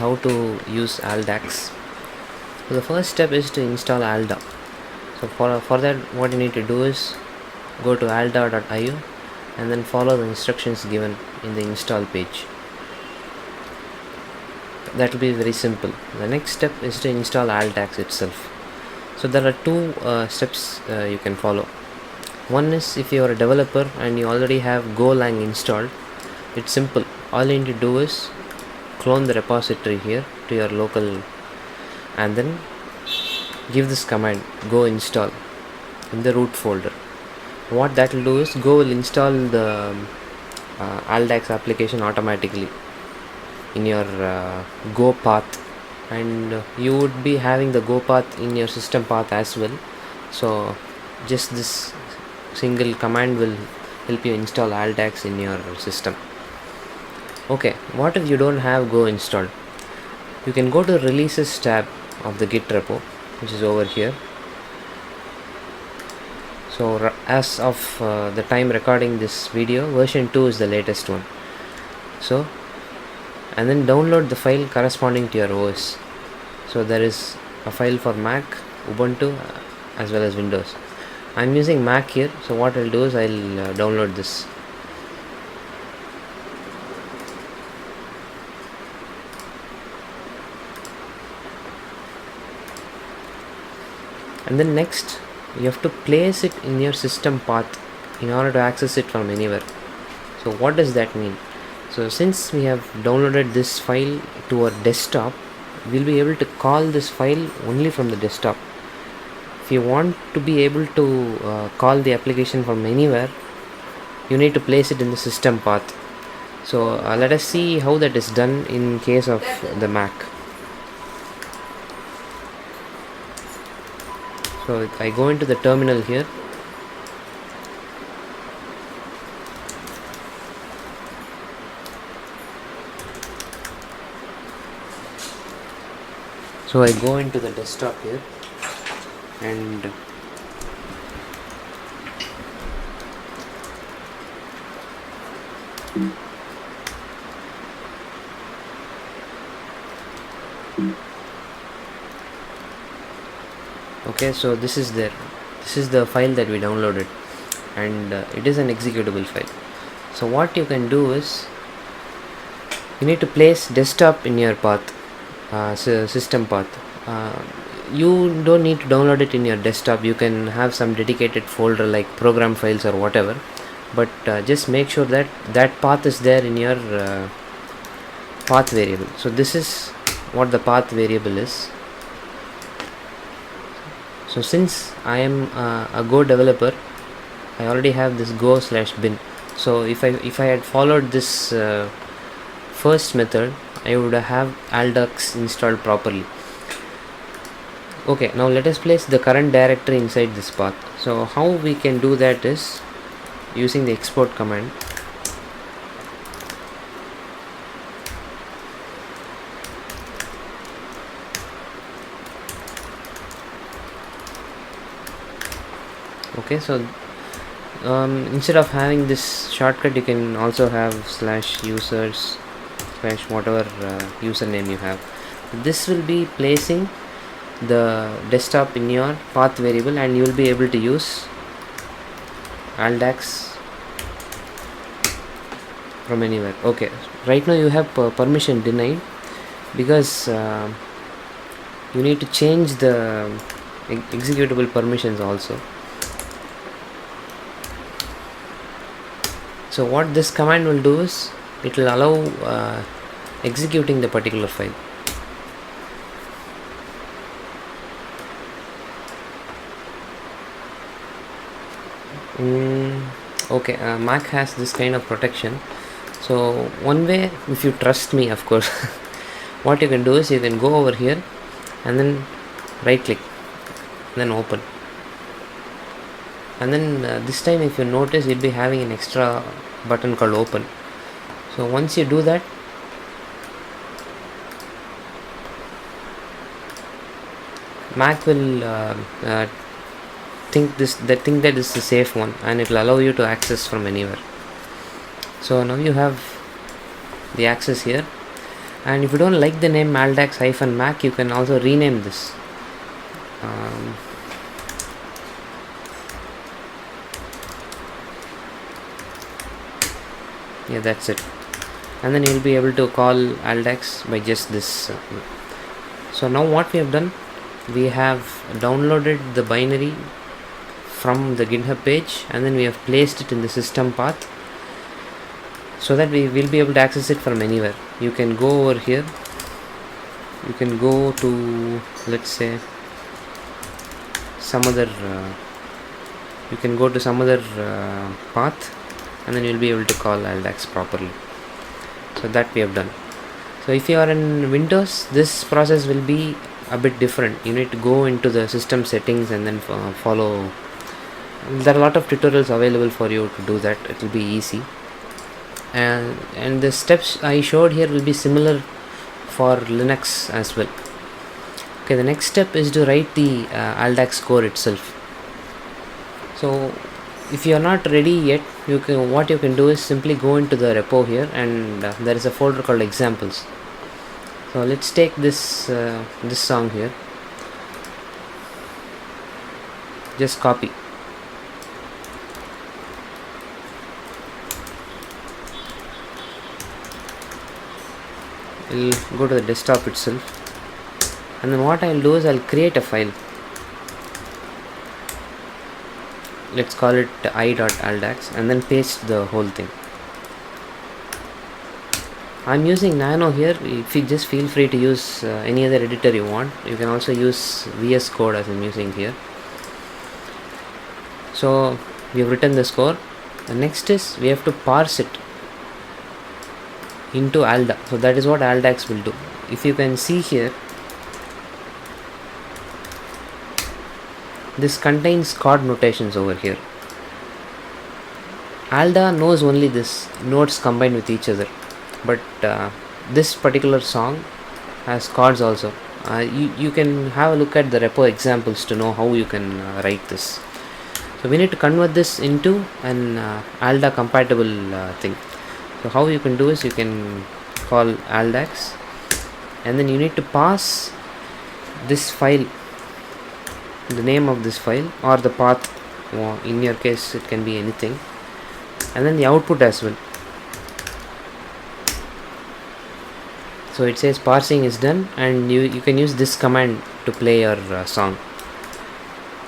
how to use Aldax. So the first step is to install Alda. So for that, what you need to do is go to alda.io and then follow the instructions given in the install page. That will be very simple. The next step is to install Aldax itself. So there are two steps you can follow. One is if you are a developer and you already have Golang installed, it's simple. All you need to do is clone the repository here to your local and then give this command go install in the root folder. What that will do is Go will install the Aldax application automatically in your Go path, and you would be having the Go path in your system path as well. So just this single command will help you install Aldax in your system. Okay, what if you don't have Go installed? You can go to releases tab of the Git repo, which is over here. So as of the time recording this video, version 2 is the latest one. So and then download the file corresponding to your OS. So there is a file for Mac, Ubuntu as well as Windows. I'm using Mac here, so what I'll do is I'll download this. And then next you have to place it in your system path in order to access it from anywhere. So what does that mean? So since we have downloaded this file to our desktop, we'll be able to call this file only from the desktop. If you want to be able to call the application from anywhere, you need to place it in the system path. So let us see how that is done in case of the Mac. So I go into the terminal here. So I go into the desktop here and okay, so this is there. This is the file that we downloaded, and it is an executable file. So what you can do is you need to place desktop in your path, system path. You don't need to download it in your desktop. You can have some dedicated folder like program files or whatever, but just make sure that that path is there in your path variable. So this is what the path variable is. So since I am a Go developer, I already have this go/bin. So if I had followed this first method, I would have Aldax installed properly. Okay, now let us place the current directory inside this path. So how we can do that is using the export command. Okay, so instead of having this shortcut, you can also have /users/ whatever username you have. This will be placing the desktop in your path variable, and you will be able to use Aldax from anywhere. Okay, right now you have permission denied because you need to change the executable permissions also. So what this command will do is it will allow executing the particular file. Okay, Mac has this kind of protection. So one way, if you trust me, of course, what you can do is you can go over here and then right click, then open. And then this time, if you notice, you'll be having an extra button called open. So once you do that, Mac will think that is the safe one, and it will allow you to access from anywhere. So now you have the access here. And if you don't like the name Aldax-Mac, you can also rename this. Yeah, that's it. And then you'll be able to call Aldax by just this. So now what we have done, we have downloaded the binary from the GitHub page, and then we have placed it in the system path so that we will be able to access it from anywhere. You can go over here, you can go to, let's say, some other you can go to some other path, and then you'll be able to call Aldax properly. So that we have done. So if you are in Windows, this process will be a bit different. You need to go into the system settings and then follow. There are a lot of tutorials available for you to do that. It will be easy, and the steps I showed here will be similar for Linux as well. Okay, the next step is to write the Aldax core itself. So if you are not ready yet, what you can do is simply go into the repo here, and there is a folder called examples. So let's take this this song here, just copy. I'll go to the desktop itself, and then what I'll do is I'll create a file. Let's call it i.aldax, and then paste the whole thing. I'm using Nano here. If you just feel free to use any other editor you want. You can also use VS Code as I'm using here. So we have written the score. The next is we have to parse it into Alda. So that is what Aldax will do. If you can see here, this contains chord notations over here. Alda knows only this notes combined with each other, but this particular song has chords also. You can have a look at the repo examples to know how you can write this. So we need to convert this into an Alda compatible thing. So how you can do is you can call Aldax, and then you need to pass this file, the name of this file or the path. In your case it can be anything, and then the output as well. So it says parsing is done, and you can use this command to play your song.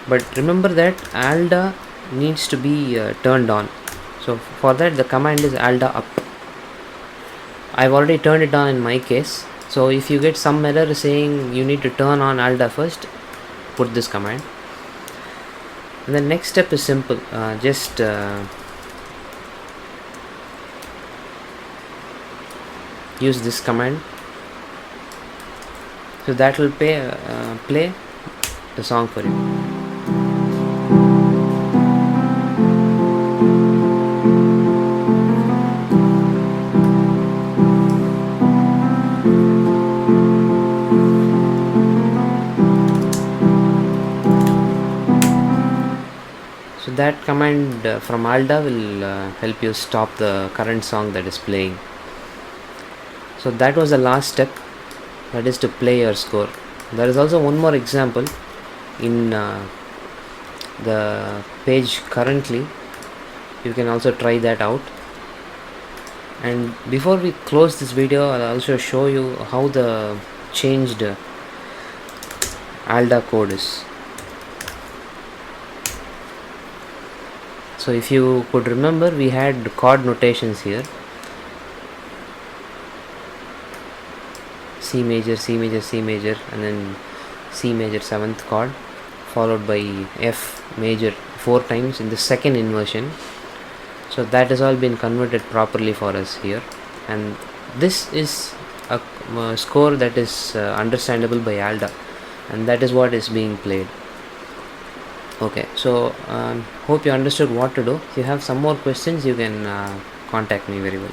But remember that Alda needs to be turned on. So for that the command is Alda up. I've already turned it on in my case. So if you get some error saying you need to turn on Alda first, put this command. And the next step is simple. Just use this command. So that will play the song for you. So that command from Alda will help you stop the current song that is playing. So that was the last step, that is to play your score. There is also one more example in the page currently. You can also try that out. And before we close this video, I'll also show you how the changed Alda code is. So if you could remember, we had chord notations here: C major, C major, C major, and then C major 7th chord, followed by F major 4 times in the second inversion. So that has all been converted properly for us here, and this is a score that is understandable by Alda, and that is what is being played. Okay, so hope you understood what to do. If you have some more questions, you can contact me very well.